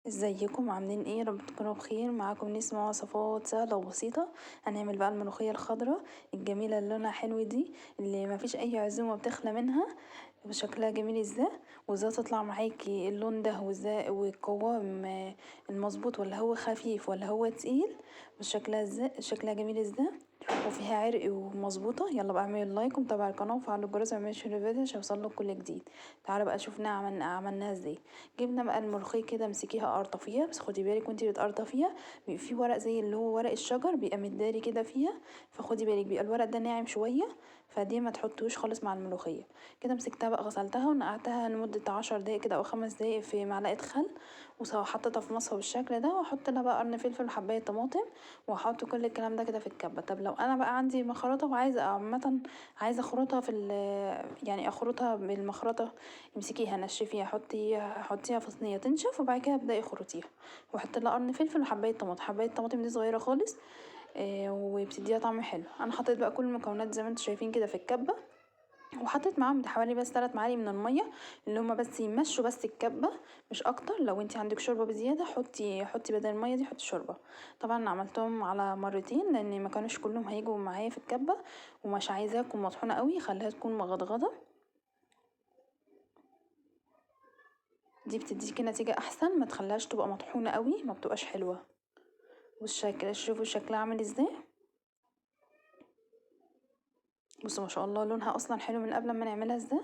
ازيكم عاملين ايه؟ رب تكونوا بخير. معاكم نسمة وصفات سهلة وبسيطة. هنعمل بقى الملوخية الخضراء الجميلة اللي لونها حلو دي، اللي مفيش اي عزومة بتخلى منها. وشكلها جميل ازاي، وازاي تطلع معاكي اللون ده، وازاي والقوام المظبوط، ولا هو خفيف ولا هو تقيل، وشكلها ازاي، شكلها جميل ازاي، وفيها عرق ومظبوطة. يلا بقى اعملوا لايك وتابعوا القناة وفعلوا الجرس ومعملوا الفيديو عشان يوصلك كل جديد. تعالوا بقى شوفنا عملناها ازاي. جبنا بقى الملوخية كده، امسكيها قرطفيها، بس خدي بالك وانتي بتقرطفيها بيبقى في ورق زي اللي هو ورق الشجر بيبقى متداري كده فيها، فخدي بالك بيبقى الورق ده ناعم شوية، فدي ما تحطوش خالص مع الملوخية. كده مسكتها بقى، غسلتها ونقعتها لمدة 10 دقايق كده او 5 دقايق في معلقة خل، وحطيتها في مصفى بالشكل ده، واحط لها بقى قرن فلفل وحباية طماطم، واحط كل الكلام ده كده في الكبة. طب لو انا بقى عندي مخرطة وعايزة عامة عايزة اخرطها يعني اخرطها بالمخرطة، امسكيها نشفيها، حطيها في صينية تنشف، وبعد كده ابدأي اخرطيها، واحط لها قرن فلفل وحباية طماطم. حباية الطماطم دي صغيرة خالص، وبتديها طعم حلو. انا حطيت بقى كل المكونات زي ما انتوا شايفين كده في الكبة، وحطيت معاهم حوالي بس 3 معالق من الميه، اللي هما بس يمشوا بس الكبه مش اكتر. لو انت عندك شوربه بزياده حطي بدل الميه دي حطي شوربه. طبعا عملتهم على مرتين لان ما كانوش كلهم هيجوا معايا في الكبه، ومش عايزاها تكون مطحونه قوي، خليها تكون مغضغضه، دي بتديكي نتيجه احسن. ما تخليهاش تبقى مطحونه قوي، ما بتبقاش حلوه. والشكل شوفوا شكلها عامل ازاي. بصوا ما شاء الله لونها اصلا حلو من قبل ما نعملها ازاي.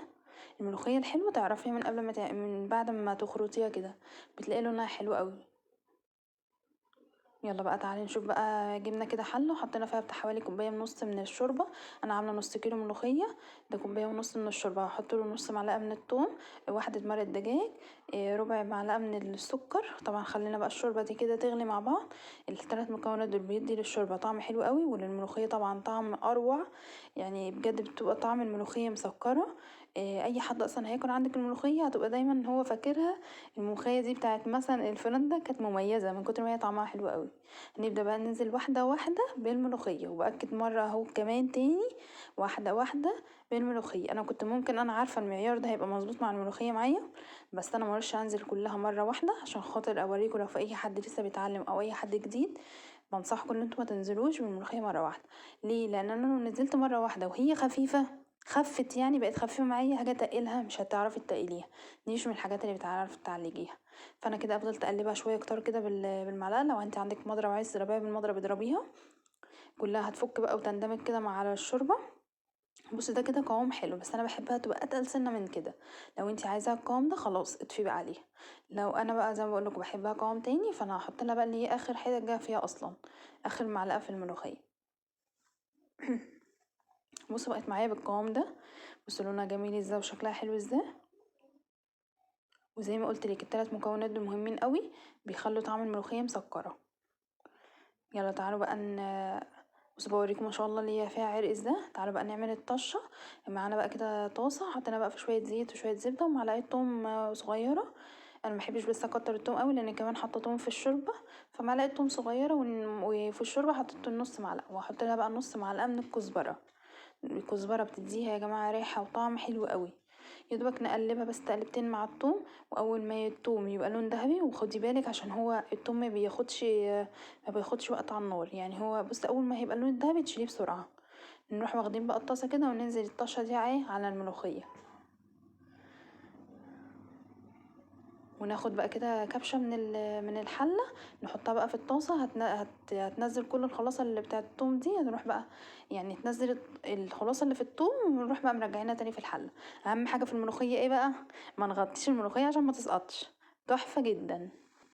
الملوخيه الحلوه تعرفيها من قبل ما من بعد ما تخرطيها كده بتلاقي لونها حلو قوي. يلا بقى تعالي نشوف بقى. جبنا كده حله وحطينا فيها بتاع حوالي كوبايه ونص من الشوربه. انا عامله نص كيلو ملوخيه، ده كوبايه ونص من الشوربه. هحط له نص معلقه من الثوم، واحده مرقه دجاج، ربع معلقه من السكر. طبعا خلينا بقى الشوربه دي كده تغلي مع بعض. الثلاث مكونات دول بيدي للشوربه طعم حلو قوي، وللملوخيه طبعا طعم اروع. يعني بجد بتبقى طعم الملوخيه مسكره. اي حد اصلا هياكل عندك الملوخيه هتبقى دايما هو فاكرها الملوخيه دي بتاعت مثلا الفلان ده، كانت مميزه من كتر ما هي طعمها حلو قوي. هنبدا بقى ننزل واحده واحده بالملوخيه، وباكد مره اهو كمان تاني، واحده واحده بالملوخيه. انا كنت ممكن، انا عارفه المعيار ده هيبقى مظبوط مع الملوخيه معايا، بس انا مرش انزل كلها مره واحده عشان خاطر اوريكم لو في اي حد لسه بيتعلم او اي حد جديد. بنصحكم ان انتوا ما تنزلوش بالملوخيه مره واحده. ليه؟ لان انا لو نزلت مره واحده وهي خفيفه، خفت يعني بقت خفيفه معايا، حاجه تقيلها مش هتعرفي تقيليها، دي مش من الحاجات اللي بتعرفي تعالجيها. فانا كده فضلت اقلبها شويه كتار كده بالمعلقه. لو انت عندك مضرب عايز تضربيها بالمضرب اضربيها كلها، هتفك بقى وتندمج كده مع الشوربه. بص ده كده قوام حلو، بس انا بحبها تبقى اتقل سنه من كده. لو انت عايزاها القوام ده خلاص اطفي بقى عليها. لو انا بقى زي ما بقول لكم بحبها قوام تاني، فانا هحط لها بقى اللي هي اخر حاجه فيها اصلا، اخر معلقه في الملوخيه. بصوا بقت معايا بالقوام ده. بصوا لونها جميل ازاي وشكلها حلو ازاي. وزي ما قلت لك الثلاث مكونات دول مهمين قوي، بيخلوا طعم الملوخيه مسكره. يلا تعالوا بقى بصوا بوريكم ما شاء الله اللي هي فيها عرق ازاي. تعالوا بقى نعمل الطشه. معانا بقى كده طاسه، حطينا بقى في شويه زيت وشويه زبده ومعلقه توم صغيره. انا محبش بس اكتر التوم قوي لان كمان حاطه توم في الشوربه، فمعلقه توم صغيره، وفي الشوربه حطيت النص معلقه، وهحط لها بقى نص معلقه من الكزبره. الكزبره بتديها يا جماعه ريحه وطعم حلو قوي. يدوبك نقلبها بس تقلبتين مع الثوم، واول ما الثوم يبقى لون ذهبي، وخدي بالك عشان هو الثوم ما بياخدش وقت على النار. يعني هو بص اول ما هيبقى اللون الذهبي تشيليه بسرعه. نروح واخدين بقى الطاسه كده وننزل الطشه دي على الملوخيه، وناخد بقى كده كبشه من الحله، نحطها بقى في الطاسه. هتنزل كل الخلاصه اللي بتاعه الثوم دي، هنروح بقى يعني تنزل الخلاصه اللي في الثوم، ونروح بقى مرجعينها تاني في الحله. اهم حاجه في الملوخيه ايه بقى؟ ما نغطيش الملوخيه عشان ما تسقطش. تحفه جدا.